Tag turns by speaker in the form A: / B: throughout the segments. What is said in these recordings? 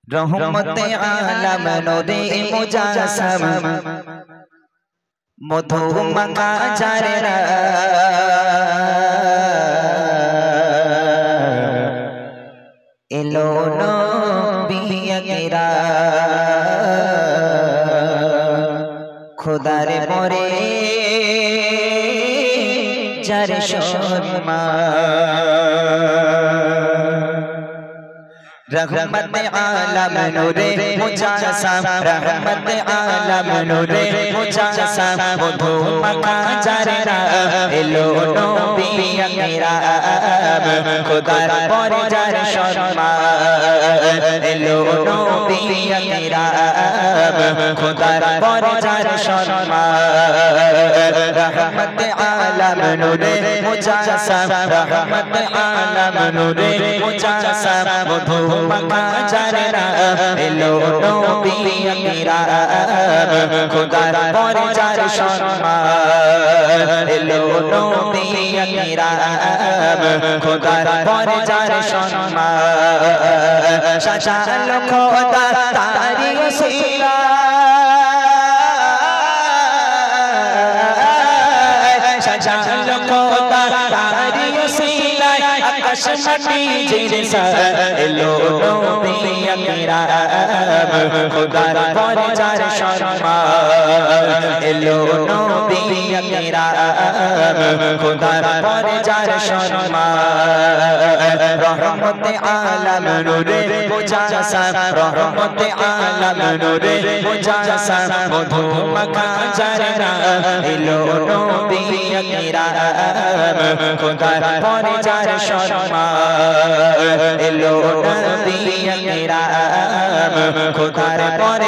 A: রহমতে আলম নূরে মুজাসসাম মধু মাখা চারেরা এলো নবী আকরা খোদার পরে যার रहमत आलम नूरे मुजासम रहमत आलम नूरे मुजासम मधु मखा जरना एलो नबी अकराम खुदार पर जार शर्मा एलो नबी अकराम खुदार पर जार शर्मा रहमत आलम नूरे मुजासम रहमत आलम नूरे मुजासम मधु मखा जरना एलो नबी अकराम खुदार पर जार शर्मा एलो नबी अकराम खुदार पर जार शर्मा शाशाल खुदा तारी वसीला शाशाल खुदा तारी वसीला आकाश माटी जिरसा एलो नबी अकराम खुदार पर जार शर्मा एलो नबी अकराम खुदार पर जार शर्मा रहमत आलम नूरे मुजासम रहमत आलम नूरे मुजासम मधु मखा जरना एलो नबी अकराम खुदार पर जार शर्मा एलो नबी अकराम खुदार पर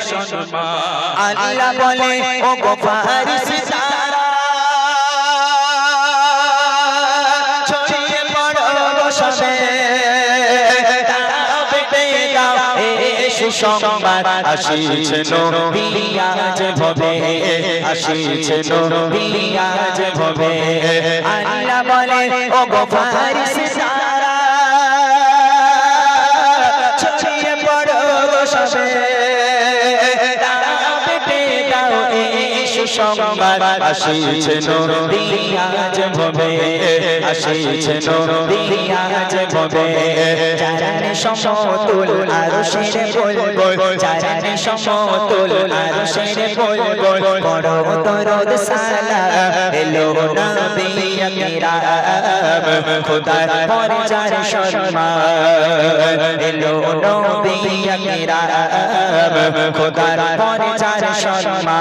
A: शर्मा अल्लाह बोले ओ गो फारिस तारा छड़िए पड़ो बसबे तारा बेटे दाও সুসংবাদ আসিছে নবী আজ ভবে আসিছে নবী আজ ভবে আল্লাহ বলে ও গো ফারিস তারা ছড়িয়ে পড়ো বসবে তারা বেটে দাও সুসংবাদ আসিছে নবী আজ ভবে আসিছে নবী আজ ভবে চারণে সমতুল আরশের বুলবুল চারণে সমতুল আরশের বুলবুল বড় দরদ সালাম এলো নবী আকরাম খুদার পর जार শর্মা এলো নবী আকরাম খুদার পর जार শর্মা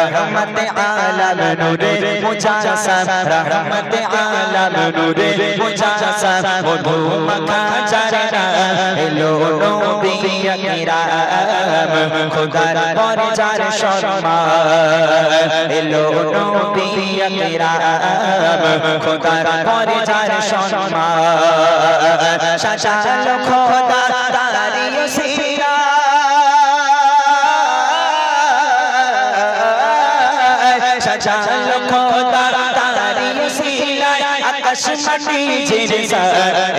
A: रहमत आलम नूरे मुजासम रहमत आलम नूरे मुजासम मधु मखा जरना एलो नबी अकराम खुदार पर जार शर्मा एलो नबी अकराम खुदार पर जार शर्मा शाशाल खुदा तारी वसीला शाशाल खुदा तारी वसीला आकाश माटी जिरसा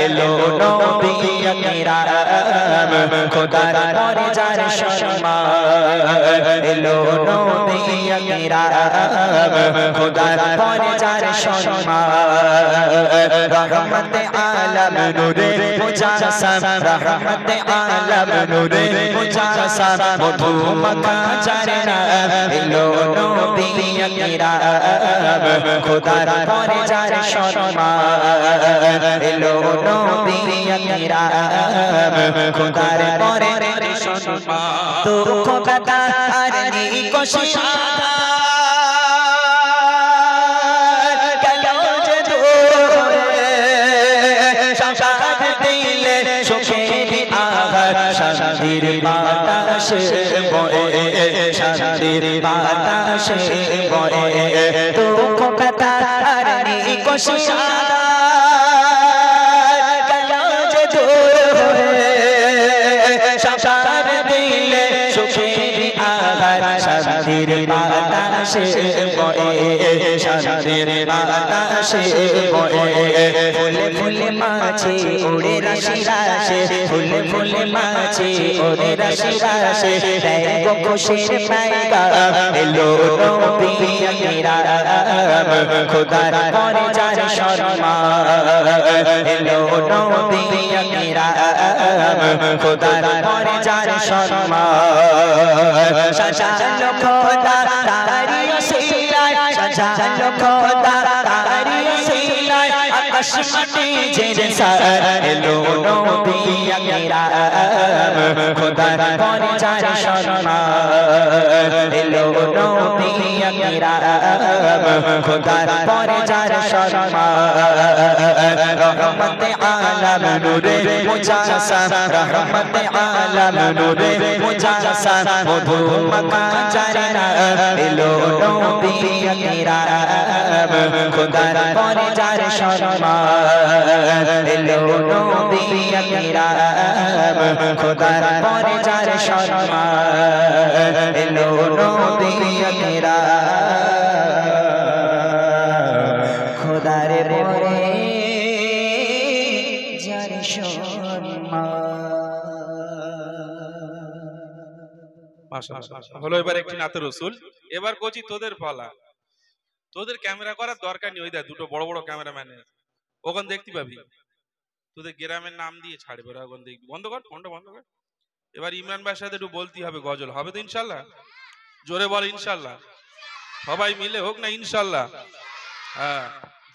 A: एलो नबी अकराम खुदार पर जार शर्मा एलो नबी अकराम खुदार पर जार शर्मा रहमत आलम नूरे मुजासम रहमत आलम नूरे मुजासम मधु मखा जरना एलो नबी अकराम खुदार पर जार शर्मा एलो नबी अकराम खुदार पर शर्मा दुख कथा आरनी कोशिशा শান্তির বাতাসে বয়ে শান্তির বাতাসে বয়ে দুঃখ কথা আর নিকশা কাজ দূর হয়ে শান্তির দিলে সুখের আঘাত শান্তির বাতাসে বয়ে বয়ে শান্তির বাতাসে বয়ে ফুলে ফুলে মাছি উড়ে রাশি রাশে ফুলে ফুলে মাছি উড়ে রাশি রাশে দেয় গো খুশির पैगाम এলো নবী আকরাম খোদার পরে যার সম্মান এলো নবী আকরাম খোদার পরে যার সম্মান সাজালো খোদা তারি ওসিলায় সাজালো খোদা তারি ওসিলায় আকাশ মাটি জেনে সার এলো নবী আকরাম খোদার পরে যার সম্মান এলো নবী আকরাম খোদার পরে যার সম্মান রহমতে আলম নূরে মুজাসসাম রহমতে আলম নূরে মুজাসসাম মধু মাখা ঝরনা এলো নবী আকরাম খোদার পরে যার সম্মান এলো নবী আকরাম খোদার পরে যার সম্মান এলো নবী আকরাম খোদার পরে যার
B: সম্মান হলো। এবার একটি নাতে রসুল। এবার কোচি তোদের পালা, তোদের ক্যামেরা করার দরকার নেই, ওই দেখ দুটো বড় বড় ক্যামেরাম্যান ওখান দেখতে পাবি, তোদের গ্রামের নাম দিয়ে ছাড়বে ওরা, ওখান দেখবি। বন্ধ কর ফোনটা, বন্ধ কর। এবার ইমরান ভাইয়ের সাথে একটু বলতে হবে গজল, হবে তো ইনশাল্লাহ? জোরে বল ইনশাল্লাহ, সবাই মিলে হোক না ইনশাল্লাহ। হ্যাঁ,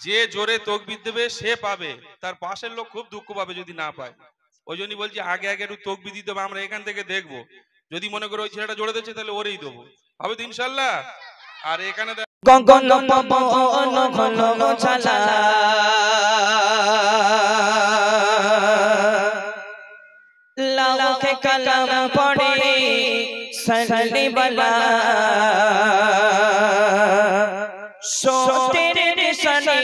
B: যে জোরে তকবীর দেবে সে পাবে, তার পাশের লোক খুব দুঃখ পাবে যদি না পায়। ওই জন্যই বলছি আগে আগে একটু তকবীর দিতে হবে, আমরা এখান থেকে দেখবো। যদি মনে করো ওই ছেলেটা জোরে দিচ্ছে তাহলে ওরেই দেবো, হবে তো ইনশাল্লাহ? আর এখানে
A: গগন পবন ঘন ছালা লাখে কালাম পড়ে সজনে বালা সোতের নিশানে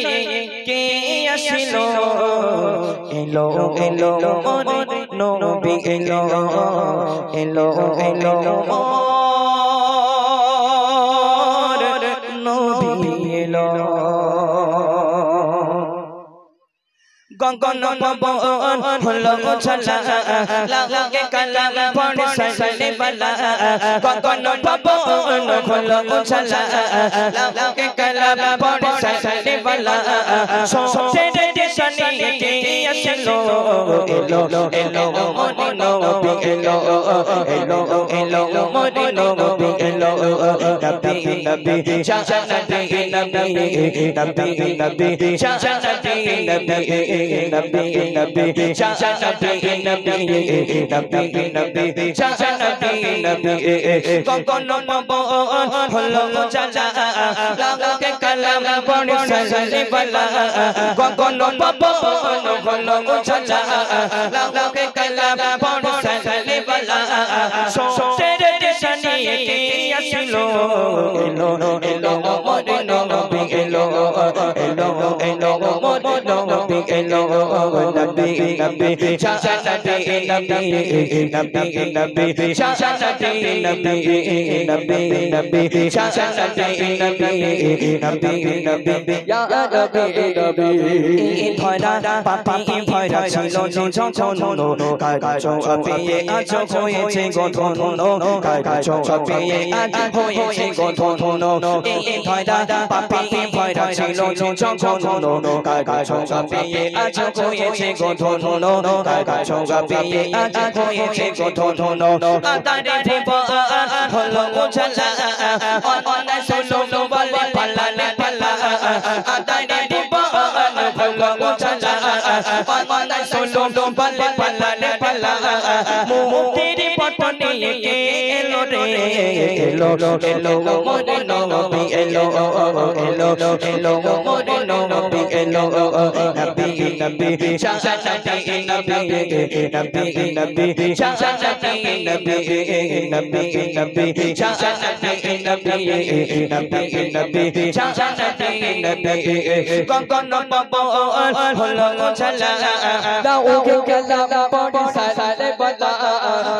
A: কে আসিলো এলো এলো মোর নবী এলো এলো এলো মোর নবী এলো গগন পবন হলো ছালা লাখে কালাম পড়ে সজনে বালা গগন পবন হলো ছালা লাখে কালাম পড়ে সজনে বালা সোতের নিশানে কে আসিলো এলো এলো মোর নবী এলো এলো এলো মোর নবী এলো নবী নবী জান্নাতি নবী নবী নবী জান্নাতি নবী নবী নবী জান্নাতি নবী নবী নবী জান্নাতি নবী গগন পবন হলো ছালা লাখে কালাম পড়ে সজনে বালা গগন পবন হলো ছালা লাখে কালাম পড়ে সজনে বালা সোতের নিশানে কে আসিলো এলো এলো মোর নবী এলো এলো এলো মোর নবী এলো নবী নবী জান্নাতি নবী নবী নবী জান্নাতি নবী নবী নবী জান্নাতি নবী নবী নবী ইয়া নবী নবী ধরা পাপি ভরা ছিল যখন কাজ পেয়ে আজ হয়েছে গঠন কাজ পেয়ে আজ হয়েছে গঠন এই ধরা পাপি ভরা ছিল যখন কাজ পেয়ে আজ হয়েছে গঠন কাজ পেয়ে আজ হয়েছে গঠন আতারে ভুবন হলো ছালা অননা শুনো বলে পালালে পালা আতারে ভুবন হলো ছালা অননা শুনো বলে পালালে পালা মুক্তির পটনে কে এলো রে এলো এলো মোর নবী এলো এলো এলো মোর নবী এলো নবী নবী জান্নাতি নবী নবী নবী জান্নাতি নবী নবী নবী জান্নাতি নবী নবী নবী জান্নাতি নবী গগন পবন হলো ছালা লাখে কালাম পড়ে সজনে বালা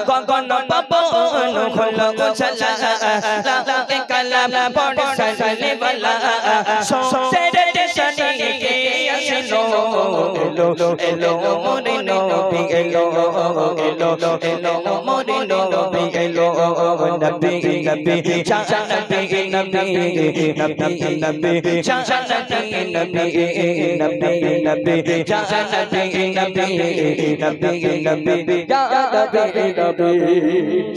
A: গগন পবন হলো উছলা লাউকে কালাম পড়ে সাজনে वाला সেরে দেশানি কে আসলো এলো মোরে নবী এলো মোরে নবী এলো নবী নবী জান নবী নবী নবী নবী জান নবী নবী নবী নবী জান নবী নবী নবী নবী জান নবী নবী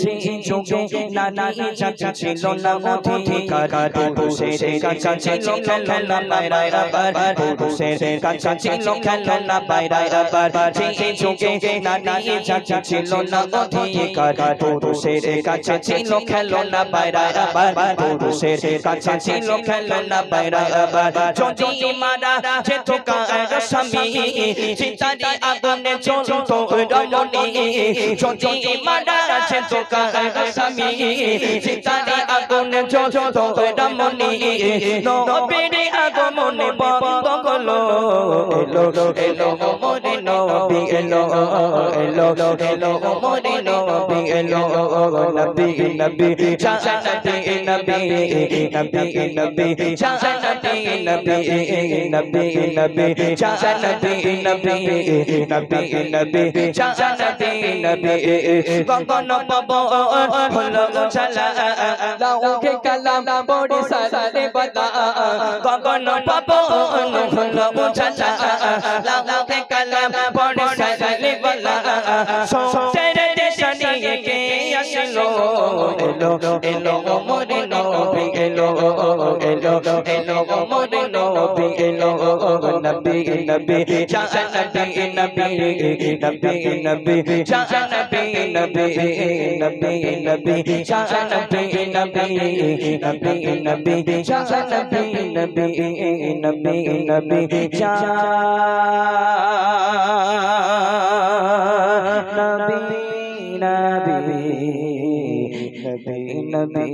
A: জি যোগে নানি চাচা ছিল না অধিকার পুরুষের কাছে ছিল খেলনা বাইরে আবার পুরুষের কাছে ছিল খেলনা বাইরে আবার জি যোগে নানি চাচা ছিল না অধিকার পুরুষের কাছে ছিল খেলনা বাইরে আবার পুরুষের কাছে ছিল খেলনা বাইরে আবার যদি মারা যেত কার স্বামী চিতারি আগুনে জ্বলতো রমণী যদি মারা যেত কার স্বামী চিতারি আগুনে জ্বলতো রমণী নবীর আগমনে বন্ধ হলো এলো মোরে নবী এলো মোরে নবী এলো নবী নবী জান নবী নবী নবী নবী জান নবী নবী নবী নবী জান নবী নবী নবী নবী জান নবী নবী গগন পবন হলো উছলা লাউকে কালাম পড়ে সাজনে वाला গগন পবন হলো উছলা লাউকে কালাম পড়ে সাজনে वाला সেরে দেশানি কে আসলো এলো মোরে নবী এলো মোরে নবী এলো নবী নবী জান নবী নবী নবী নবী জান নবী নবী নবী নবী জান নবী নবী নবী নবী জান নবী নবী নবী নবী জান নবী নবী নবী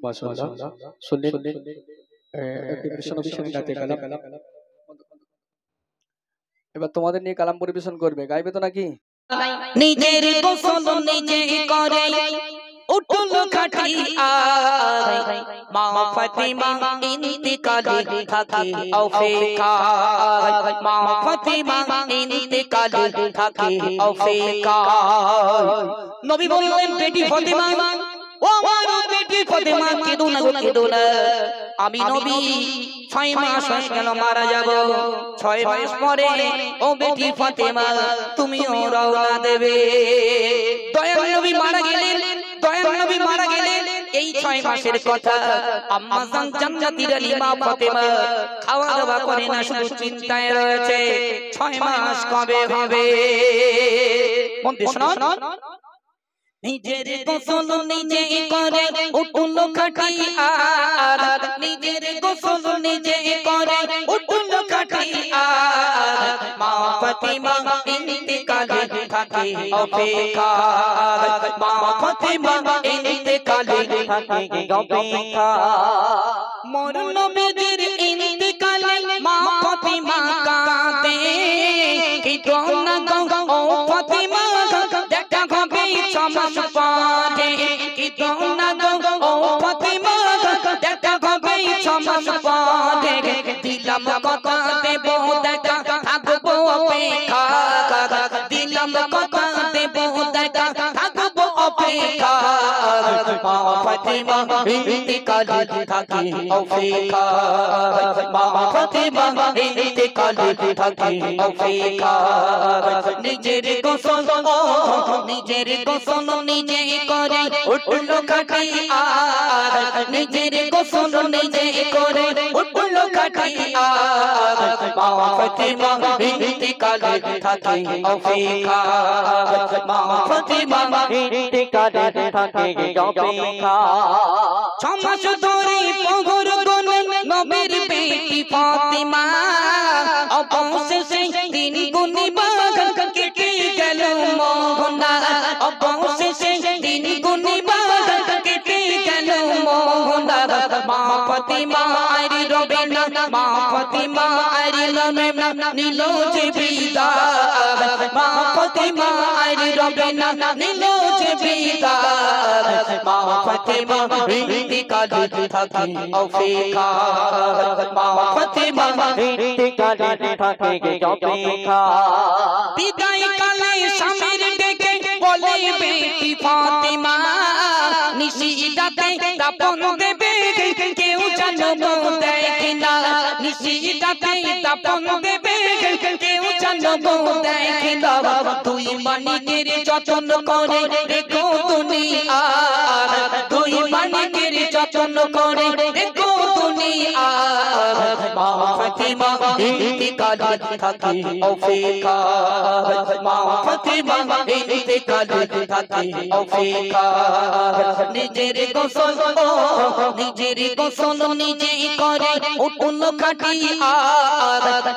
C: মাশাআল্লাহ শুনলেন বিশ্বনবী সঙ্গে গাইতে কালাম। এবার তোমাদের নিয়ে কালাম পরিবেশন করবে, গাইবে তো নাকি?
D: নিজের গোসল নিজে করে উঠল খাটিয়া মা ফাতিমা ইন্তিকালে থাকে অফেকা মা ফাতিমা ইন্তিকালে থাকে অফেকা নবী বললেন বেটি ফাতিমা ও আমার বেটি ফাতিমা কেঁদো না গো কেঁদো না আমি নবী 6 মাস হয়ে গেল মারা যাব 6 মাস পরে ও বেটি ফাতিমা তুমিও রওনা দেবে দয়াল নবী মারা গেলেন এই 6 মাসের কথা আম্মা জান জান্নাতীর আলিমা ফাতিমা খাওয়া দাওয়া করে না শুধু চিন্তায় রয়েছে 6 মাস কবে হবে মন দিয়ে শুনুন নিজের গোসল নিজে করে উঠল খাটিয়া নিজের গোসল নিজে করে উঠল খাটিয়া মা ফাতিমা ইন্তিকালে থাকে অপেক্ষা মা ফাতিমা ইন্তিকালে থাকে অপেক্ষা মোর নবীর ইন্তিকালে মা ফাতিমা কাঁদে কি তোমরা গো ও ফাতিমা দেখা হবে সমাজ পারে কি তোমরা গো ও ফাতিমা দেখা হবে সমাজ পারে দিলাম কথা দেব দেখা থাকবো অপেক্ষা দিলাম কথা দেব দেখা থাকবো অপেক্ষা মা ফাতিমা ইন্তিকালে থাকে অপেক্ষা মা ফাতিমা ইন্তিকালে থাকে অপেক্ষা নিজের গোসল নিজে করে উঠল খাটিয়া নিজের গোসল নিজে করে উঠল খাটিয়া মা ফাতিমা ইন্তিকালে থাকে অপেক্ষা মা ফাতিমা ইন্তিকালে থাকে অপেক্ষা 6 মাস ধরে পগর গনে নবীর বেটি ফাতিমা অবশেষে দিন গুনিবা কেটে গেল মোহনা অবশেষে দিন গুনিবা কেটে গেল মোহনা মা ফাতিমা আর রবে না মা ফাতিমা আর রবেনা নিল যে বিদায় মা ফাতিমা আর রবেনা নিল যে বিদায় মা ফাতিমা ইন্তিকালে থাকে অপেক্ষা মা ফাতিমা
A: ইন্তিকালে থাকে অপেক্ষা
D: বিদায় কালে স্বামীর ডেকে বলে বেটি ফাতিমা নিশিরাতে দাপন দেবে কেউ জানো দেখে না নিশিরাতে দাপন দেবে কেউ জানো দেখে না তুই মানিকের যত্ন করে রেখো দুনিয়া তুই মানিকের যত্ন করে রেখো দুনিয়া মা ফাতিমা ইন্তিকালে থাকে অপেক্ষা মা ফাতিমা ইন্তিকালে থাকে অপেক্ষা নিজের গোসল নিজে করে উঠল খাটিয়া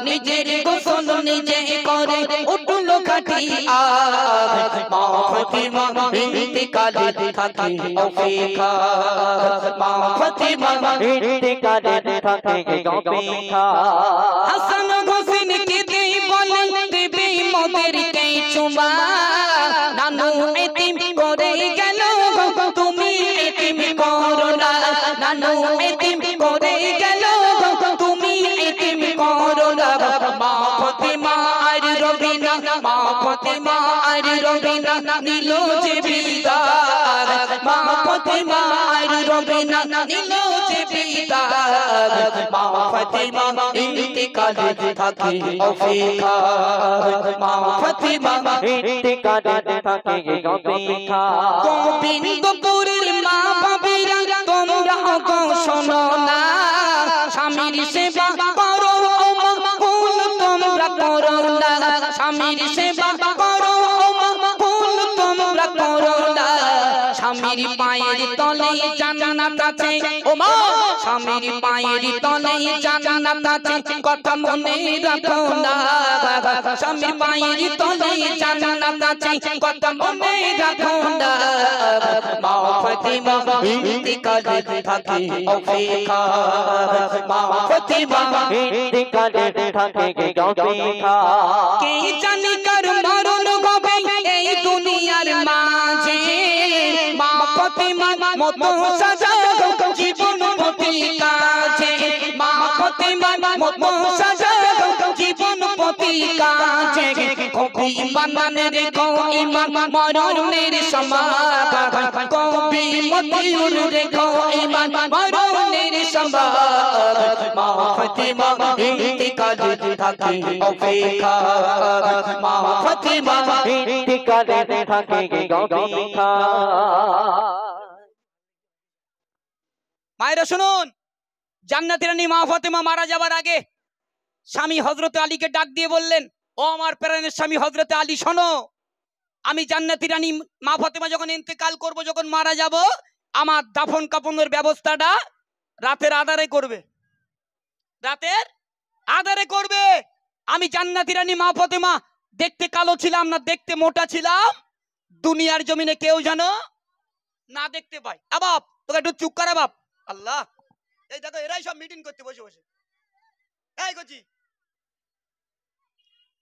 D: নিজের গোসল নিজে করে উঠল খাটিয়া মা ফাতিমা ইন্তিকালে থাকে অপেক্ষা মা ফাতিমা
A: ইন্তিকালে থাকে অপেক্ষা
D: হাসান হোসেন কে দেই বলে দেবে মোদেরকে চুমা নানু এতিম করে গেল তুমি এতিম করো না নানু এতিম করে গেল তুমি এতিম করো না মা ফাতিমা আর রবিনা মা ফাতিমা আর রবিনা নিল যে বিদায় মা ফাতিমা আর রবিনা নিল যে বিদায় মা ফাতিমা ইন্তিকালে থাকে অপেক্ষা মা ফাতিমা
A: ইন্তিকালে থাকে অপেক্ষা
D: গোবিন্দপুরের মা বাবিরা তোমরা গো শোনো না স্বামীর সেবা করো মা ভুল তোমরা করো না স্বামীর সেবা করো মা ভুল তোমরা করো না স্বামীর পায়ের তলে জান্নাত আছে ও মা স্বামীর পায়ের তলে জান্নাত আছে কথা মনে রাখো না স্বামীর পায়ের তলে জান্নাত আছে কথা মনে রাখো না মা ফাতিমা ইন্তিকালে থাকে অপেক্ষা মা ফাতিমা
A: ইন্তিকালে থাকে অপেক্ষা
D: কে জানি কার মরণ হবে এই দুনিয়ার মাঝে মা ফাতিমা মতো সাজাও জীবন প্রতি কাজে মা ফাতিমা মতো সাজাও জীবন প্রতি কাজে কবি মাননে রেখো ইমান মরণের সমাধান কবি মতিউর রেখো ইমান মরণের সমাধান মা ফাতিমা ইন্তিকালে থাকে অপেক্ষা মা ফাতিমা
A: ইন্তিকালে থাকে অপেক্ষা
D: মায়েরা শুনুন জান্নাতের রানী মা ফাতেমা মারা যাবার আগে স্বামী হযরত আলীকে ডাক দিয়ে বললেন ও আমার প্রাণের স্বামী হযরত আলী শোনো আমি জান্নাতের রানী মা ফাতেমা যখন ইন্তেকাল করব যখন মারা যাব আমার দাফন কাফনের ব্যবস্থাটা রাতের আধারে করবে রাতের আধারে করবে আমি জান্নাতের রানী মা ফাতেমা দেখতে কালো ছিলাম না দেখতে মোটা ছিলাম দুনিয়ার জমিনে কেউ জানো না দেখতে পায় বাপ তোকে একটু চুপ করা বাপ আল্লাহ এই দেখো এরাই সব মিটিং করতে বসে বসে এই গজি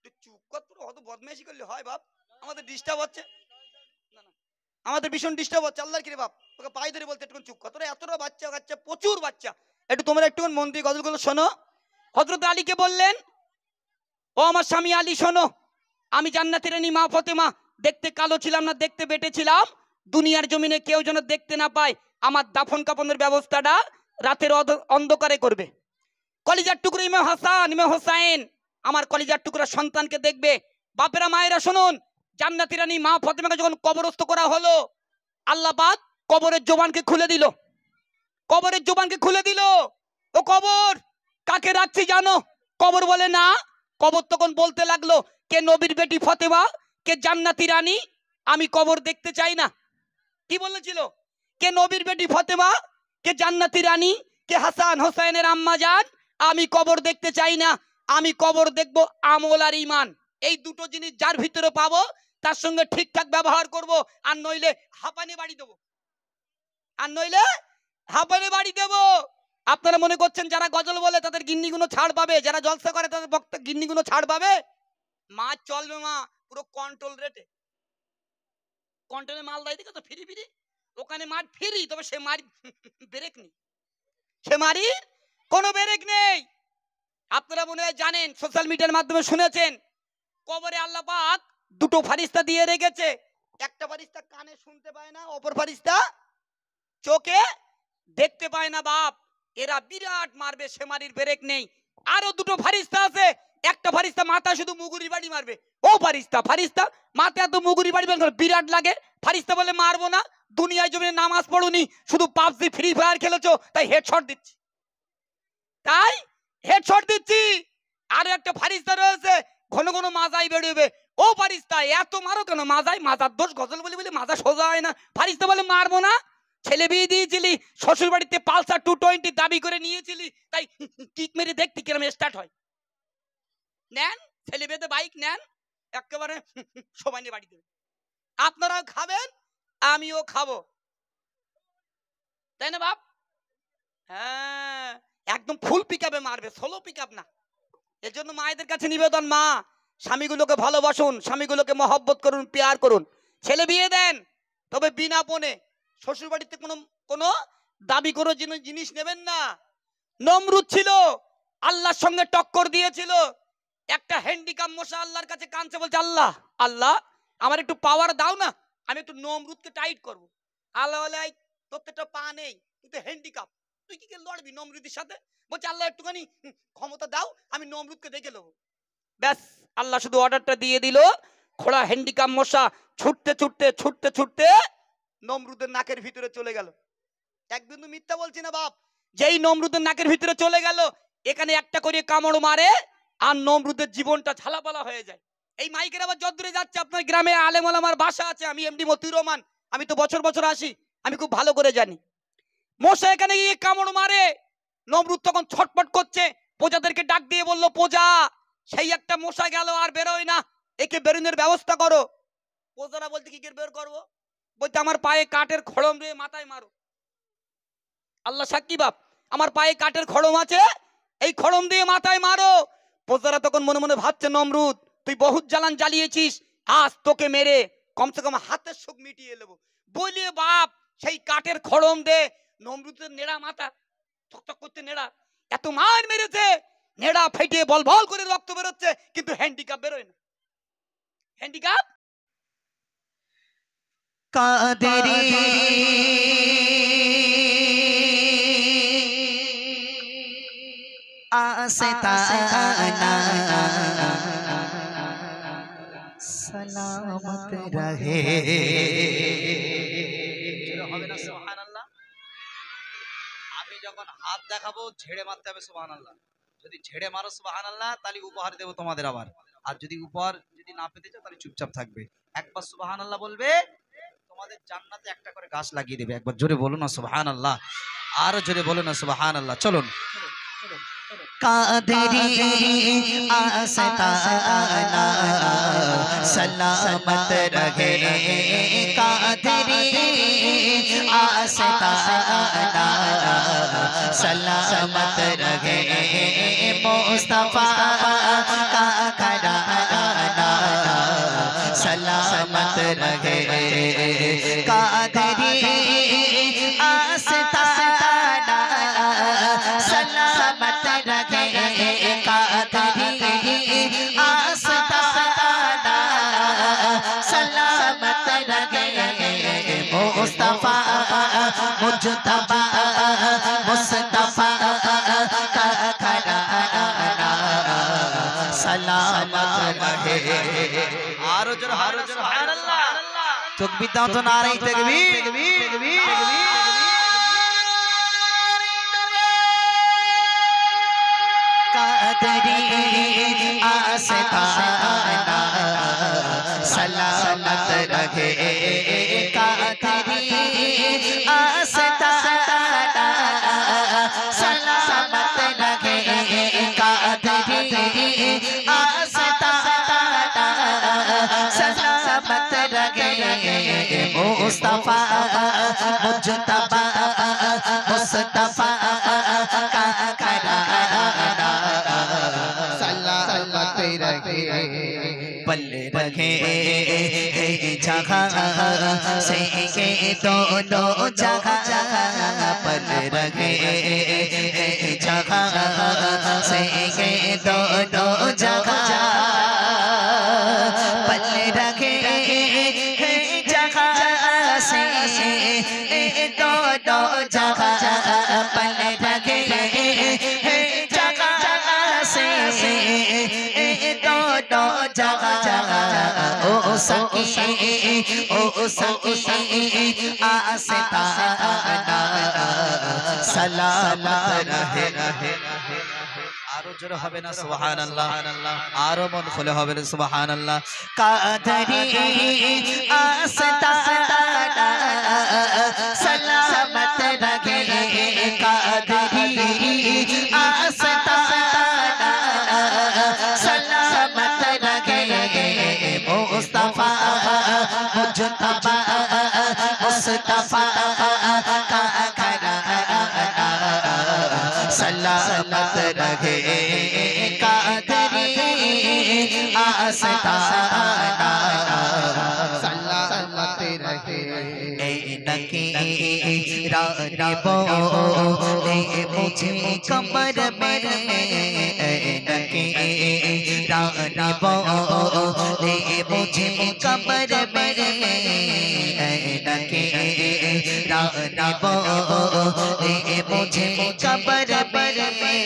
D: তুই চুপ কর তোর অত বদমাইশি করলে হয় বাপ আমাদের ডিস্টার্ব হচ্ছে না না আমাদের ভীষণ ডিস্টার্ব হচ্ছে আল্লাহর কি রে বাপ তোকে পাই ধরে বলতে একটু চুপ কর তোরা এতটা বাচ্চা কাচ্চা প্রচুর বাচ্চা একটু তোমরা একটু মন দিয়ে গজলগুলো শোনো হযরত আলীকে বললেন ও আমার স্বামী আলী শোনো আমি জান্নাতের রানী মা ফাতেমা দেখতে কালো ছিলাম না দেখতে বেটে ছিলাম দুনিয়ার জমিনে কেউ যেন দেখতে না পায় আমার দাফন কাফনের ব্যবস্থাটা রাতের অন্ধকারে করবে কলিজার টুকরো ইমাম হাসান ইমাম হোসেন আমার কলিজার টুকরা সন্তানকে দেখবে বাপেরা মায়েরা শুনুন জান্নাতের রানী মা ফাতেমাকে যখন কবরস্থ করা হলো আল্লাহ পাক কবরের জবানকে খুলে দিল কবরের জবানকে খুলে দিল ও কবর কাকে রাখছি জানো কবর বলে না কবর তখন বলতে লাগলো কে নবীর বেটি ফাতেমা কে জান্নাতি রানী আমি কবর দেখতে চাই না কি বলেছিল কে নবীর বেটি ফাতেমা কে জান্নাতি রানী কে হাসান হোসেনের আম্মা জান আমি কবর দেখতে চাই না আমি কবর দেখব আমল আর ঈমান এই দুটো জিনিস যার ভিতরে পাবো তার সঙ্গে ঠিকঠাক ব্যবহার করব আর নইলে হাঁপানি বাড়ি দেব আর নইলে হাঁপানি বাড়ি দেব আপনারা মনে করছেন যারা গজল বলে তাদের গিন্নিগুলো ছাড় পাবে, যারা জলসা করে তাদের বক্তা গিন্নিগুলো ছাড় পাবে? মাছ চলবে মা পুরো কন্ট্রোল রেটে, কন্ট্রোলে মাল দেয় দেখো তো ফ্রি ফ্রি, ওখানে মার ফ্রি, তবে সে মারি ব্রেক নেই, সে মারি কোনো ব্রেক নেই। আপনারা মনে হয় জানেন, সোশ্যাল মিডিয়ার মাধ্যমে শুনেছেন, কবরে আল্লাহ পাক দুটো ফারিস্তা দিয়ে রেখেছে। একটা ফারিস্তা কানে শুনতে পায় না, অপর ফারিস্তা চোখে দেখতে পায় না। বাপ এরা বিরাট মারবে, সে মারির ব্রেক নেই। আরো দুটো ফারিস্তা আছে, একটা ফারিস্তা মাথা শুধু মুগুরি বাড়ি মারবে, ও ফারিস্তা মাথা এত মুগুরি বাড়ি মারবে বিরাট লাগে। ফারিস্তা বলে মারবো না, দুনিয়ায় জমিনে নামাজ পড়ুনি, শুধু পাবজি ফ্রি ফায়ার খেলেছো তাই হেডশট দিচ্ছি, তাই হেডশট দিচ্ছি। আরো একটা ফারিস্তা রয়েছে, ঘন ঘন মাজাই বেরোবে, ও ফারিস্তা এত মারো কেন? মাজাই মাজার দোষ, গজল বলি বলে মাজা সোজা হয় না। ফারিস্তা বলে মারবো না, ছেলে বিয়ে দিয়েছিলি, শ্বশুর বাড়িতে পালসার 220 দাবি করে নিয়েছিলি, তাই কিক মেরে দেখতি কিরম স্টার্ট হয়। নেন ছেলে বিয়েতে বাইক নেন, একেবারে সবাই নিয়ে বাড়ি দেবে। আপনারাও খাবেন, আমিও খাবো, তাই না বাপ? হ্যাঁ, একদম ফুল পিকআপে মারবে, সোলো পিকআপ না। এর জন্য মায়েদের কাছে নিবেদন, মা স্বামীগুলোকে ভালোবাসুন, স্বামীগুলোকে মহব্বত করুন, পেয়ার করুন। ছেলে বিয়ে দেন তবে বিনা পণে, শ্বশুর বাড়িতে কোনো দাবি করে জিনিস নেবেন না। নমরুদ ছিল, আল্লাহর সঙ্গে টক্কর দিয়েছিল। একটা হ্যান্ডিক্যাপ মশা আল্লাহর কাছে কাঁদছে, বলছে আল্লাহ আল্লাহ আমার একটু পাওয়ার দাও না, আমি একটু নমরুদকে টাইট করবো। আল্লাহ বলে তোর তো একটা পা নেই, তুই তো হ্যান্ডিক্যাপ, তুই কি লড়বি নমরুদের সাথে? বলছে আল্লাহ একটুখানি ক্ষমতা দাও, আমি নমরুদকে দেখে নেবো। ব্যাস আল্লাহ শুধু অর্ডারটা দিয়ে দিল, খোড়া হ্যান্ডিক্যাপ মশা ছুটতে ছুটতে ছুটতে ছুটতে নমরুদের নাকের ভিতরে চলে গেল। এক বিন্দু মিথ্যা বলছি না বাপ, যেই নমরুদের নাকের ভিতরে চলে গেল, এখানে একটা করে কামড় মারে আর নমরুদের জীবনটা ঝালাপালা হয়ে যায়। এই মাইকের আবার যদ্দূরে যাচ্ছে, আপনার গ্রামে আলেম ওলামার বাসা আছে, আমি এমডি মতিউর রহমান, আমি তো বছর বছর আসি, আমি খুব ভালো করে জানি। মশা এখানে গিয়ে কামড় মারে, নমরুদ তখন ছটপট করছে, প্রজাদেরকে ডাক দিয়ে বলল, প্রজা সেই একটা মশা গেল আর বেরোয় না, একে বেরোনোর ব্যবস্থা করো। প্রজারা বলতে কি বের করবো? বলতে আমার পায়ে কাঠের খড়ম দিয়ে মাথায় মারো। আল্লাহ সাক্ষী বাপ, আমার পায়ে কাঠের খড়ম আছে, এই খড়ম দিয়ে মাথায় মারো। প্রজারা তখন মনে মনে ভাবছে, নমরুদ তুই বহুত জ্বালান জ্বালিয়েছিস, আজ তোকে মেরে কমসে কম হাতের শোক মিটিয়ে নেবো। বলিয়ে বাপ সেই কাঠের খড়ম দে নমরুদের নেড়া মাথা থকথক করতে, নেড়া এত মার মেরেছে, নেড়া ফেটে বল বল করে রক্ত বেরোচ্ছে, কিন্তু হ্যান্ডিক্যাপ বেরোয় না। হ্যান্ডিক্যাপ
A: কাদেরি आस्ताना सलामत रहे। হবে না সুবহানাল্লাহ? আমি যখন হাত দেখাবো ঝেড়ে মারতে হবে সুবহানাল্লাহ। যদি ঝেড়ে মারো সুবহানাল্লাহ তাহলে উপহার দেব তোমাদের আবার, আর যদি উপহার যদি না পেতে চাও তাহলে চুপচাপ থাকবে। একবার সুবহানাল্লাহ বলবে, তোমাদের জান্নাতে একটা করে গাছ লাগিয়ে দেবে। একবার জোরে বলো না সুবহানাল্লাহ, আরো জোরে বলো না সুবহানাল্লাহ। চলুন। কাদেরি आस्ताना सलामत रहे, कादेरी आस्ताना सलामत रहे, मुस्तफा का घराना सलामत रहे, कादेरी आस्ताना सलामत रहे, कादेरी आस्ताना सलामत रहे, मुस्तफा मुजतबा मुस्तफा का घराना सलामत रहे। आरो जोर सुबहानाल्लाह, तकबीर दाओ तो नारे तकबीर। कादरी आस्ताना सलामत रहे, कादरी आस्ताना सलामत रहे, कादरी आस्ताना सलामत रहे, मुस्तफा मुजतबा मुस्तफा पल रहे जगह से दोनों जगह पल रहे जगह से दोनों जगह पल रहे जगह से दोनों जगह पल रहे जगह से दोनों जगह ओ सकी आस्ताना सलामत रहे आरो जोर হবে না সুবহানাল্লাহ आरो मन खुले হবে না সুবহানাল্লাহ কাদরি आस्ताना सलामत रहे कादरी आस्ताना सलामत रहे मुस्तफा मुजतबा मुस्तफा का घराना सलामत रहे कादरी आस्ताना सलामत रहे नकी रानी बोले मुझे कमर में नकी रानी बोले मुझे कमर में नकी रानी बोले मुझे कमर में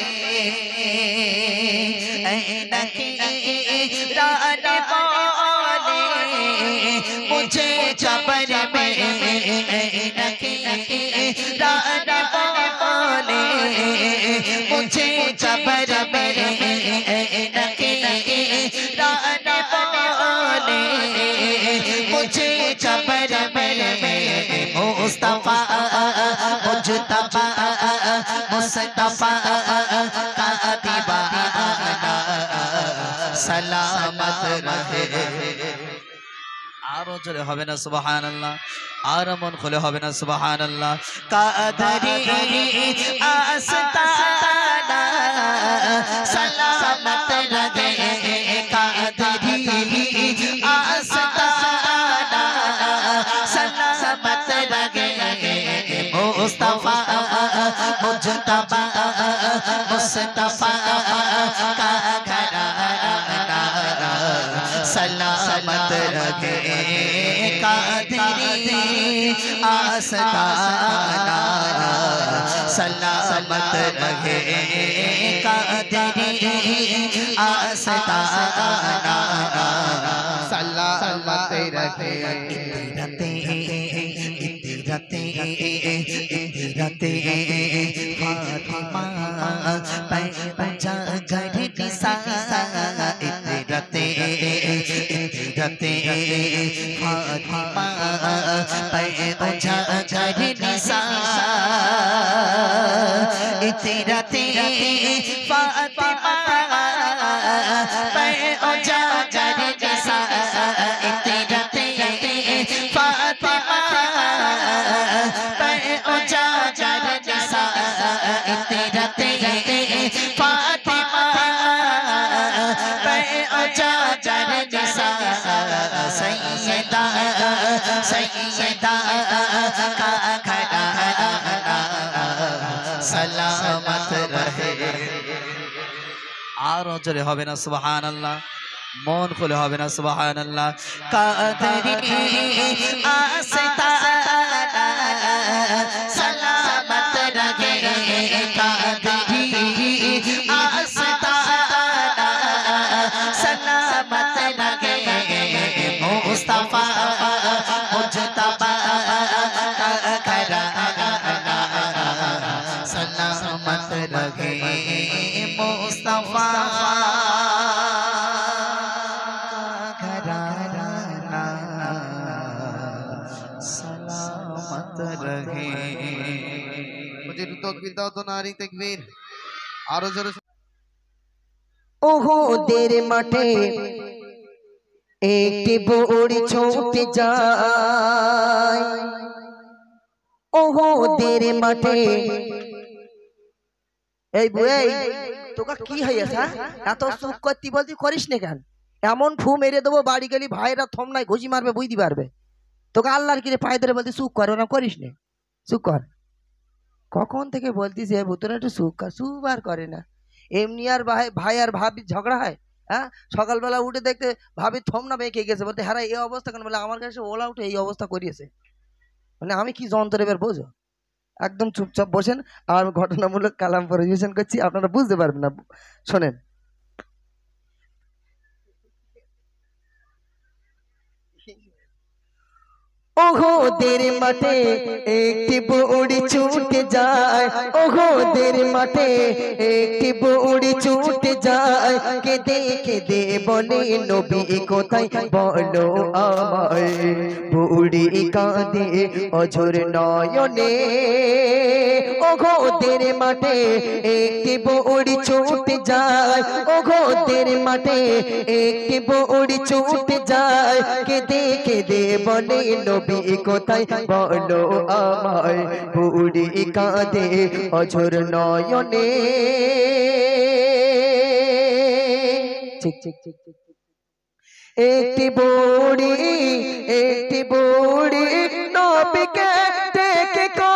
A: नकी रानी बोले मुझे कमर में नकी रानी बोले मुझे कमर में नकी रानी बोले मुझे कमर में मुस्तफा मुजतबा मुस्तफा का दीवाना सलामत रहे आरो जोरे হবে না সুবহানাল্লাহ आरो मन खुले হবে না সুবহানাল্লাহ কাদরি आस्ताना सलामत रहे कादरी आस्ताना सलामत रहे मुस्तफा मुजतबा मुस्तफा का घराना सलामत रहे कादरी आस्ताना सलामत रहे कादरी आस्ताना सलामत रहे रते फातिमा पंजा घर दिशा रते फातिमा पंजा घर दिशा रते फातिमा पंजा घर दिशा रते फातिमा फातिमा सैयदा सैयदा का घराना सलामत रहे आरो जोरे হবে না সুবহানাল্লাহ मन खुले হবে না সুবহানাল্লাহ কাদরি आस्ताना सलामत रहे कादरी आस्ताना सलामत रहे मुस्तफा मुजतबा का घराना सलामत रहे मुस्तफा
E: তকবীর দাও তো নারী তাকবীর আরো জোরে
A: ওহুদের মাঠে একটি বুড়ি ছুটে যায় ওহুদের মাঠে এই বুড়ি তোকা কি হইয়াছে এত সুখ করতে বলতি করিস না কেন
F: এমন ফু মেরে দেবো বাড়ি গেলি ভাইরা থম নাই ঘুষি মারবে বুঝতে পারবে। তোকে আল্লাহর কিরে পায়ে ধরে বলতে সুখ কর, ওরা করিস নে, সুখ কর। কখন থেকে বলতিস এ ভুতরা একটু সুখ কর, সুখ আর করে না। এমনি আর ভাই আর ভাবি ঝগড়া হয়। হ্যাঁ, সকালবেলা উঠে দেখতে ভাবি থম না বেঁকে গেছে, বলতে হ্যাঁ এই অবস্থা কেন, বলে আমার কাছে ওলা উঠে এই অবস্থা করিয়েছে। মানে আমি কি যন্ত্র এবার বোঝো। একদম চুপচাপ বসেন, আর ঘটনামূলক কালাম পরিবেশন করছি, আপনারা বুঝতে পারবেন না। শোনেন, ওহদের মাঠে একটি বুড়ি ছুটে যায়, ওহদের মাঠে একটি বুড়ি ছুটে যায়, কেঁদে কেঁদে বলে নবী কোথায় বলো আমায়। বুড়ি কাঁদে অঝোর নয়নে, ওহদের মাঠে একটি বুড়ি ছুটে যায়, ওহদের মাঠে একটি বুড়ি ছুটে যায়, কেঁদে কেঁদে বলে নবী কোথায় বলো আমায়। বুড়ি কাঁদে অঝোর নয়নে। ঠিক ঠিক ঠিক ঠিক। একটি বুড়ি নবীকে ডেকে কয়,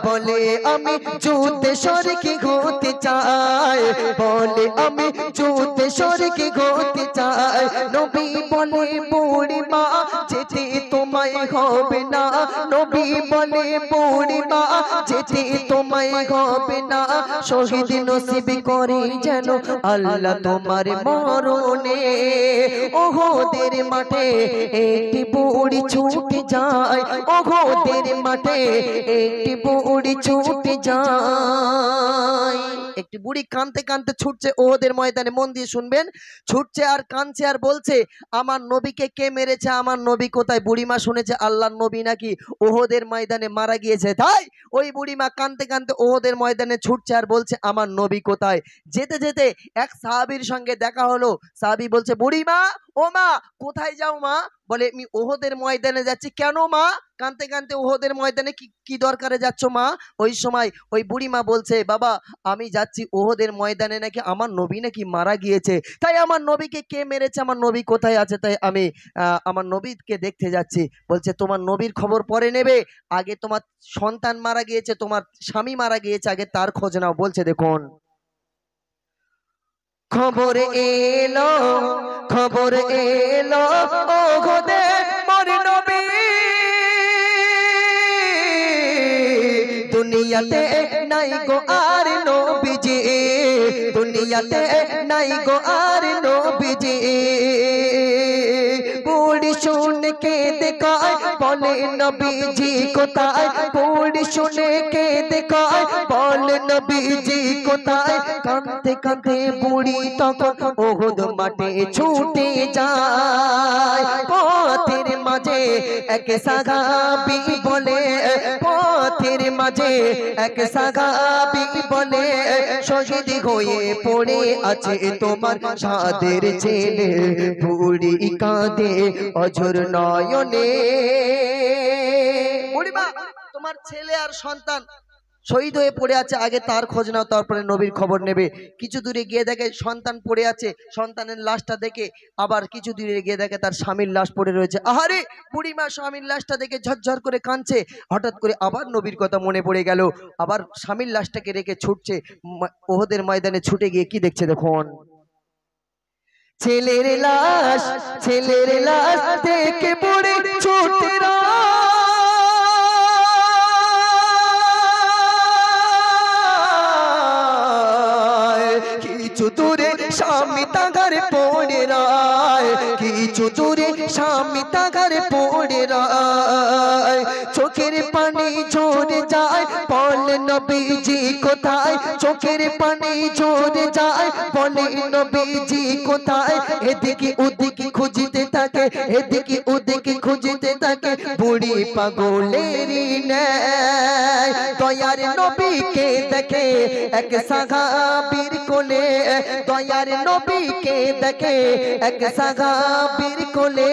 F: বলে আমি যুদ্ধে শরিকি হতে চাই, বলে আমি যুদ্ধে শরিকি হতে চাই। নবী বলে বুড়ি মা যেতে তোমায় হবে না, নবী বলে বুড়ি মা যেতে তোমায় হবে না, শহীদ নসিব করে যেন আল্লাহ তোমার মরণে। ওহদের মাঠে একটি বুড়ি ছুটে যায়, ওহদের মাঠে একটি বুড়ি ছুটে যায়। একটি বুড়ি কাঁদতে কাঁদতে ছুটছে ওহদের ময়দানে, মন দিয়ে শুনবেন। ছুটছে আর কাঁদছে আর বলছে আমার নবীকে কে মেরেছে, আমার নবী কোথায়। বুড়িমা শুনেছে আল্লাহর নবী নাকি ওহদের ময়দানে মারা গিয়েছে, তাই ওই বুড়িমা কাঁদতে কাঁদতে ওহদের ময়দানে ছুটছে আর বলছে আমার নবী কোথায়। যেতে যেতে এক সাহাবীর সঙ্গে দেখা হলো। সাহাবী বলছে বুড়িমা, ও মা কোথায় যাও মা? বলে আমি ওহদের ময়দানে যাচ্ছি। কেন মা? কাঁদতে কাঁদতে ওহদের ময়দানে কি দরকারে যাচ্ছ মা? ওই সময় ওই বুড়িমা বলছে বাবা আমি যাচ্ছি ওহদের ময়দানে, নাকি আমার নবী নাকি মারা গিয়েছে, তাই আমার নবীকে কে মেরেছে, আমার নবী কোথায় আছে, তাই আমি আমার নবীকে দেখতে যাচ্ছি। বলছে তোমার নবীর খবর পরে নেবে, আগে তোমার সন্তান মারা গিয়েছে, তোমার স্বামী মারা গিয়েছে, আগে তার খোঁজ নাও। বলছে দেখুন, খবর এলো ওহদের মোর নবী দুনিয়াতে নাই গো আর নবীজি, দুনিয়াতে নাই গো আর নবীজি। বুড়ি শুনে কে দেখায় বলে নবীজি কোথায়, বুড়ি শুনে কে দেখায় বলে নবীজি কোথায়। কাঁদতে কাঁদতে বুড়ি তখন ওহদ মাঠে ছুটে যায়। পথের মাঝে এক সাহাবী বলে, পথের মাঝে এক সাহাবী বলে শহীদ হয়ে পড়ে আছে তোমার সাদের ছেলে। বুড়ি কাঁদে অঝোর নয়নে। বুড়িমা তোমার ছেলে আর সন্তান শহীদ হয়ে পড়ে আছে, আগে তার খোঁজ নাও, তারপরে নবীর খবর নেবে। কিছু দূরে গিয়ে দেখে সন্তান পড়ে আছে, সন্তানের লাশটা দেখে আবার কিছু দূরে গিয়ে দেখে তার স্বামীর লাশ পড়ে রয়েছে। আহারে বুড়িমা স্বামীর লাশটা দেখে ঝরঝর করে কাঁদছে। হঠাৎ করে আবার নবীর কথা মনে পড়ে গেল, আবার স্বামীর লাশটাকে রেখে ছুটছে ওহদের ময়দানে। ছুটে গিয়ে কি দেখছে দেখুন, ছেলের লাশ দেখে বুড়ি ছুটে কিছু দূরে স্বামী তাগারে পড়ে রায়, কিছু দূরে স্বামী তাগারে পড়ে রায়। চোখের পানি ঝরে যায় বলে নবীজি কোথায়, চোখের পানি ঝরে যায় বলে নবীজি কোথায়। এদিকে ওদিকে খুঁজতে থাকে, এদিকে ওদিকে খুঁজতে থাকে, বুড়ি পাগলেরই ন্যায়। দয়ার নবীকে দেখে এক সাহাবীর কোলে, দয়ার নবীকে দেখে এক সাহাবীর কোলে,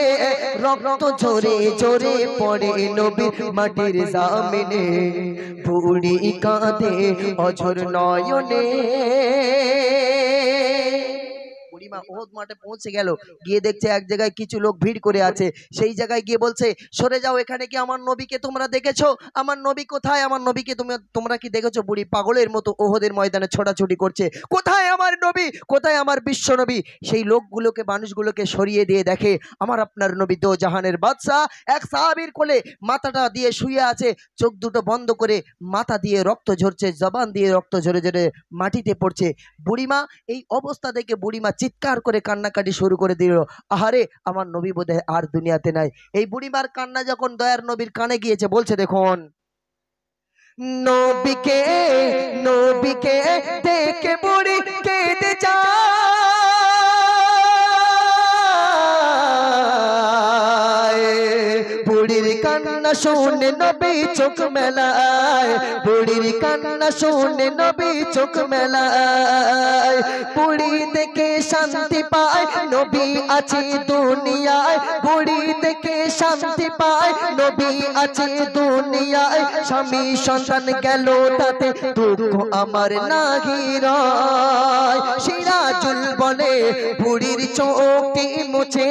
F: রক্ত ঝরে ঝরে পড়ে নবীর মাটির জামিনে। বুড়ি কাঁদে অঝোর নয়নে। বুড়িমা ওহদ মাঠে পৌঁছে গেল, গিয়ে দেখছে এক জায়গায় কিছু লোক ভিড় করে আছে। সেই জায়গায় গিয়ে বলছে, সরে যাও, এখানে কি আমার নবীকে তোমরা দেখেছো? আমার নবী কোথায়? আমার নবীকে তোমরা কি দেখেছো? বুড়ি পাগলের মতো ওহদের ময়দানে ছোটাছুটি করছে, কোথায় আমার নবী, কোথায় আমার বিশ্ব নবী? সেই লোকগুলোকে, মানুষগুলোকে সরিয়ে দিয়ে দেখে আমার আপনার নবী দো জাহানের বাদশা এক সাহাবীর কোলে মাথাটা দিয়ে শুয়ে আছে, চোখ দুটো বন্ধ করে, মাথা দিয়ে রক্ত ঝরছে, জবান দিয়ে রক্ত ঝরে ঝরে মাটিতে পড়ছে। বুড়িমা এই অবস্থা দেখে বুড়িমা চিৎকার করে কান্নাকাটি শুরু করে দিল, আহারে আমার নবী বোধহয় আর দুনিয়াতে নাই। এই বুড়িমার কান্না যখন দয়ার নবীর কানে গিয়েছে, বলছে দেখুন, নবীকে নবীকে দেখে বুড়ি কেঁদে যায়, বুড়ির কান্না শুনে নবী চোখ মেলায়, বুড়ির কান্না শুনে নবী চোখ মেলায়। বুড়ি দেখে শান্তি পায়, নবী আছে দুনিয়ায়, বুড়ি দেখে শান্তি পায়, নবী আছে দুনিয়ায়। স্বামী সন্তান গেল তাতে দুঃখ আমার নাহি রয়। সিরাজুল বলে বুড়ির চোখটি মুছে,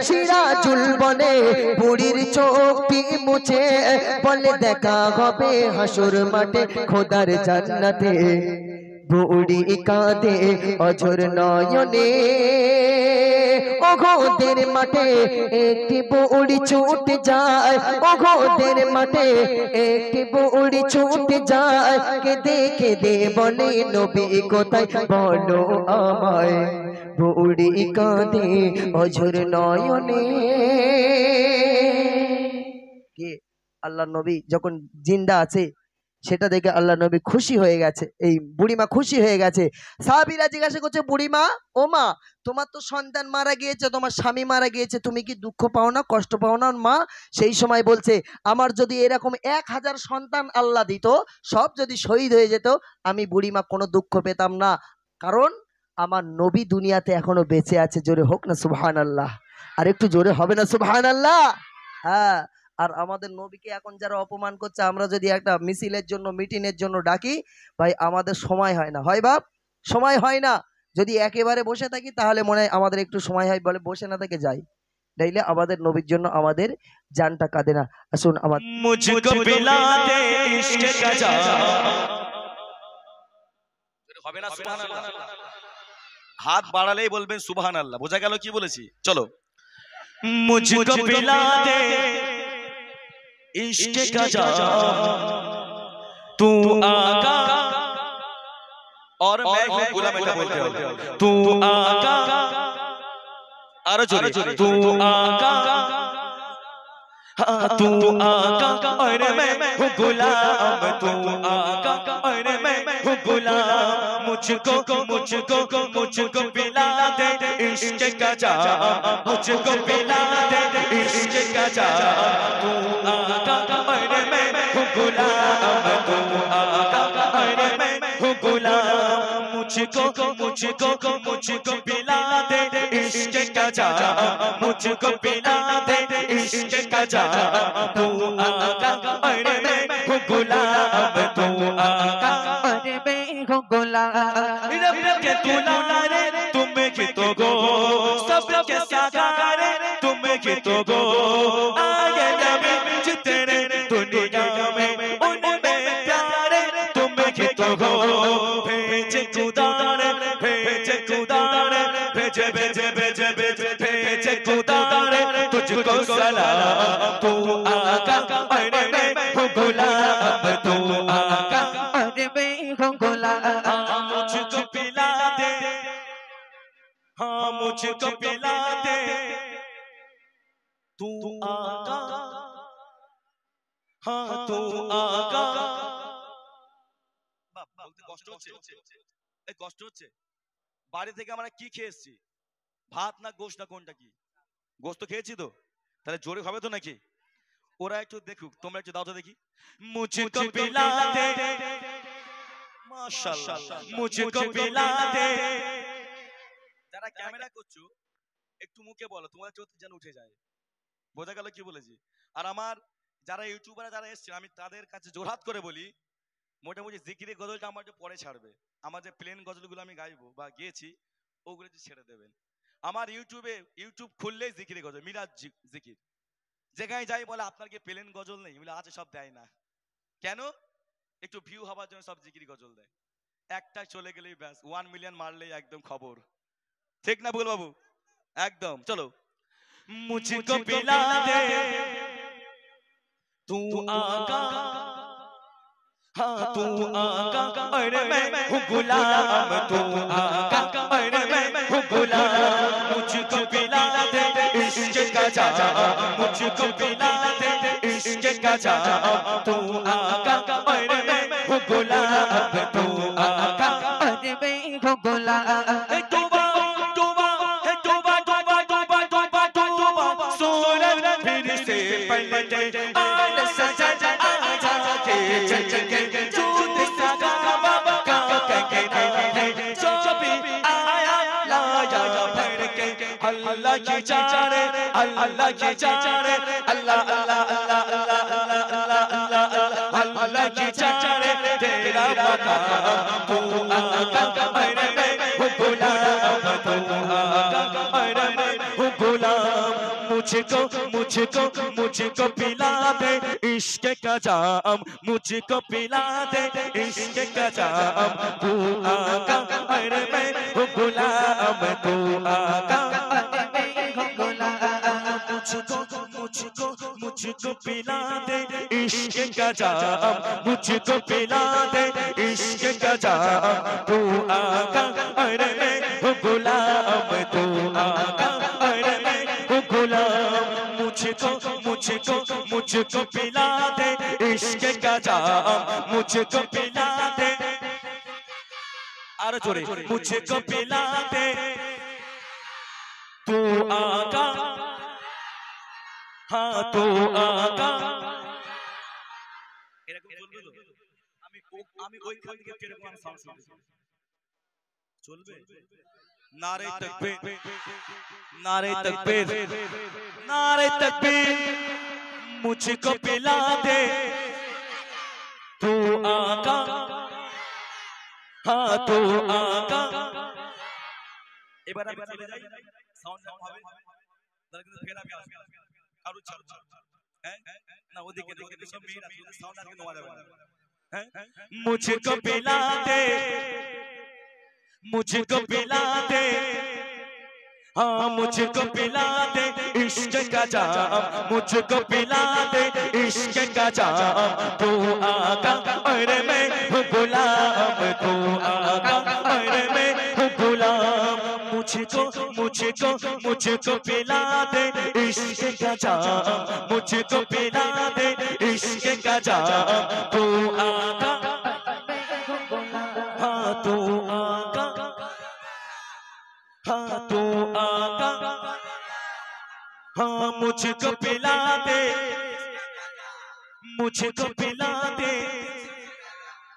F: সিরাজুল বলে বুড়ির চোখটি মুছে, বলে দেখা হবে হাসর মাঠে খোদার জান্নাতে। বুড়ি কাঁদে অঝর নয়নে, ওঘোদের মাঠে একটি বুড়ি ছুটে যায়, ওঘোদের মাঠে একটি বুড়ি ছুটে যায়, কেঁদে কেঁদে বলে নবী কোথায় বলো আমায়। বুড়ি কাঁদে অঝর নয়নে। কে? আল্লাহ নবী যখন জিন্দা আছে সেটা দেখে আল্লাহ নবী খুশি হয়ে গেছে, এই বুড়িমা খুশি হয়ে গেছে। সাহাবীরা জিজ্ঞাসা করছে, বুড়িমা ও মা, তোমার তো সন্তান মারা গিয়েছে, তোমার স্বামী মারা গিয়েছে, তুমি কি দুঃখ পাও না, কষ্ট পাও না মা? সেই সময় বলছে, আমার যদি এরকম 1000 সন্তান আল্লাহ দিত, সব যদি শহীদ হয়ে যেত, আমি বুড়িমা কোনো দুঃখ পেতাম না, কারণ আমার নবী দুনিয়াতে এখনো বেঁচে আছে। জোরে হোক না সুবহানাল্লাহ, আর একটু জোরে হবে না সুবহানাল্লাহ? হ্যাঁ। আর আমাদের নবীকে এখন যারা অপমান করছে, আমরা যদি একটা মিছিলের জন্য, মিটিংয়ের জন্য ডাকি, ভাই আমাদের সময় হয় না, হয় বাপ, সময় হয় না। যদি একেবারে বসে থাকি তাহলে মনে হয় আমাদের একটু সময় হয়, বলে বসে না থেকে যাই, নাইলে আমাদের নবীর জন্য আমাদের জানটা কাঁদে না। আসুন আমার
A: মুঝকো পিলাতে ইশক কা জাম, হবে না সুবহানাল্লাহ? হাত বাড়ালেই বলবেন সুবহানাল্লাহ। বোঝা গেল কি বলেছি? চলো, মুঝকো পিলাতে इश्क का जाम तू आका और मैं हूँ गुलाम। बेटा बोलते हो तू आका, अरे जोरे तू आका, तू आका और मैं हूँ गुलाम, तू आका और मैं हूँ गुलाम। मुझको मुझको मुझको पिला दे इश्क का जाम, मुझको पिला दे इश्क का जाम। तू आका और मैं हूँ गुलाम, तू आका और मैं हूँ गुलाम। मुझको मुझको मुझको पिला दे इश्क का जाम, मुझको पिला दे इश्क का जाम। तू आका और मैं हूँ गुलाम, तू आका और मैं हूँ गुलाम। रब के दुलारे तुम की तो गो, सब के सागारे तुम की तो गो। आगे नबी जितने दुनिया में उनमें प्यारे तुम की तो गो। भेजे खुदारे भेजे खुदारे भेजे भेजे भेजे भेजे भेजे खुदारे तुझको सलाम। तू आका और मैं हूँ गुलाम, तू आका और मैं हूँ गुलाम। मुझको पिला दे, हाँ मुझको पिला दे तू आका, हाँ तू आका। বলতে কষ্ট হচ্ছে? এই কষ্ট হচ্ছে? বাড়ি থেকে আমরা কি খেয়ে এসেছি? ভাত না গোশত না কোনটা? কি গোশত খেয়েছি তো, তাহলে জোরে হবে তো নাকি? ওরা একটু দেখুক, তোমরা একটু দাও তো দেখি। মুঝকো পিলা দে, মাশাআল্লাহ, মুঝকো পিলা দে। যারা ক্যামেরা করছো একটু মুখে বলো, তোমাদের চোখ যেন উঠে যায়। বোঝা গেল কি বলেছি? আর আমার যারা ইউটিউবাররা যারা এসছে, আমি তাদের কাছে জোরহাত করে বলি, মোটামুটি জিকিরের গজলটা আমার পরে ছাড়বে। আমার যে প্লেন গজলগুলো আমি গাইবো বা গিয়েছি,
G: ওগুলো যে ছেড়ে দেবেন। আমার ইউটিউব খুললেই জিকির গজল, মিরাজ জিকির। যেখানে যাই বলে আপনার কি প্লেন গজল নেই, বলে আছে, সব দেয় না। কেন? একটু ভিউ হওয়ার জন্য সব জিকির গজল দেয়। একটা চলে গেলেই ব্যাস 1 মিলিয়ন মারলেই একদম খবর। ঠিক না ভুল বাবু? একদম। চলো। মুঝকো পিলা দে तू आका, हाँ तू आका और मैं हूँ गुलाम, तू आका और मैं हूँ गुलाम। मुझको पिला दे इश्क का जाम, मुझको पिला दे इश्क का जाम, तू आका और मैं हूँ गुलाम, तू आका और मैं हूँ गुलाम। अल्लाह की चारे, अल्लाह की चारे, अल्लाह अल्लाह अल्लाह अल्लाह अल्लाह अल्लाह अल्लाह की चारे तेरा मकाम, तू आका और मैं हूँ गुलाम, तू आका और मैं हूँ गुलाम। मुझको मुझको मुझको पिला दे इश्क का जाम, मुझको पिला दे इश्क का जाम, तू आका और मैं हूँ गुलाम, तू आका मुझको पिला दे इश्क का जाम, मुझको पिला दे इश्क का जाम, तू आका और मैं हूँ गुलाम, तू आका और मैं हूँ गुलाम। मुझको मुझको मुझको पिला दे इश्क का जाम, मुझको पिला दे, आरो जोरे, मुझको पिला दे तू आका, हाँ तू आका। এরকম চলবে তো? আমি ওইখান থেকে কিরকম আমি সাউন্ড শুনতে চলবে? নারে তাকবীর, नारे तकबीर, नारे तकबीर। मुझको पिला दे तू आका, हाँ तू आका। এবার আমি চলে যাই, সাউন্ড কম হবে, তাহলে ফের আমি আসব। কারো চালু হ্যাঁ না, ওদিকে দেখে সব মেয়েরা সাউন্ড আর কেন যাবে না। হ্যাঁ मुझको पिला दे, मुझको पिला दे, हाँ मुझको पिला दे इश्क का जाम, मुझको पिला दे इश्क का जाम, तू आका और मैं हूँ गुलाम, तू आका और मैं हूँ गुलाम। मुझको मुझको मुझको पिला दे इश्क का जाम, मुझको पिला दे इश्क का जाम, तू आका, हाँ तू आका, हाँ तू आका, हाँ मुझको पिला दे, मुझको पिला दे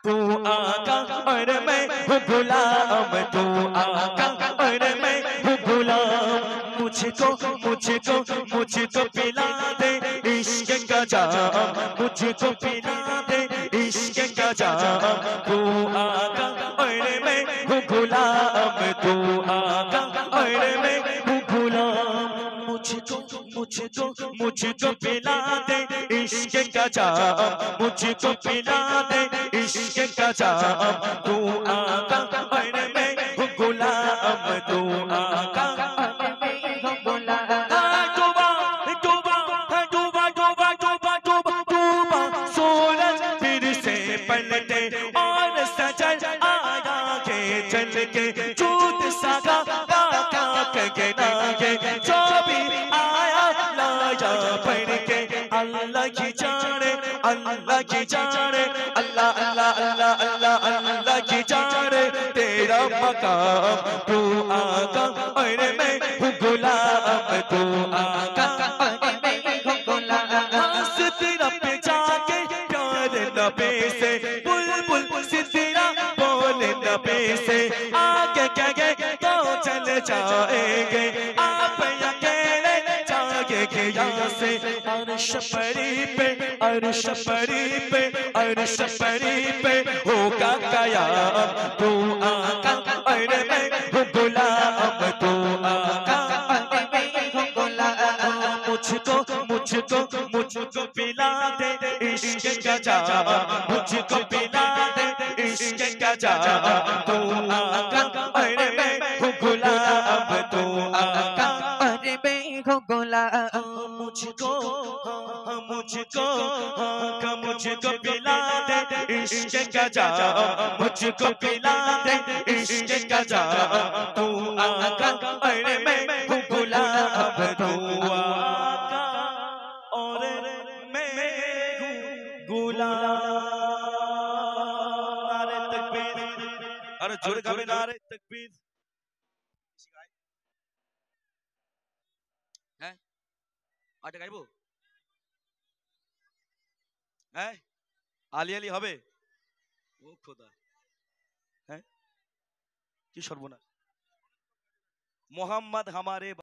G: तू आका और मैं हूँ गुलाम, तू आका और मैं हूँ गुलाम। मुझको मुझको मुझको पिला दे इश्क का जाम, मुझको पिला दे इश्क का जाम, तू आका और मैं हूँ गुलाम, तू आका और मैं हूँ गुलाम। मुझको मुझको मुझको पिला दे इश्क का जाम, मुझको पिला दे इश्क का जाम, तू आका और मैं हूँ गुलाम, तू आका और मैं हूँ गुलाम। डूबा डूबा डूबा डूबा डूबा डूबा डूबा सूरज फिर से पलटे और सजल आया के चल के चूत सगा के नागे, जो भी आया लाया पढ़ के। अल्लाह की जाने, अल्लाह की जाने, अल्लाह अल्लाह अल्लाह अल्लाह अल्लाह की जाने तेरा मकाम, तू आका और मैं हूँ गुलाम, तू आका और मैं हूँ गुलाम। सितरा पे जाके प्यार नबी से बुलबुल सितरा बोले नबी से, आगे क्या गए तो चले जाएंगे आप अकेले जागे के यहाँ से। अर्श परी पे अर्श परी पे अर्श परी पे होगा कयाम, तू आका और मैं हूँ गुलाम, मुझको पिला दे इश्क का जाम मुझको पिला दे इश्क का जाम तू आका अरे मैं हूँ गुलाब तू आका
D: अरे मैं हूँ गुलाब
G: मुझको पिला दे इश्क का जाम मुझको पिला दे इश्क का जाम तू आका अरे मैं हूँ गुलाब तू आका और मैं हूँ गुलाब नारे तकबीर अरे जोर का नारे तकबीर हैं আটা গাইবো হ্যাঁ আলি আলি হবে ও খোদা হ্যাঁ কি সর্বনাশ মোহাম্মদ हमारे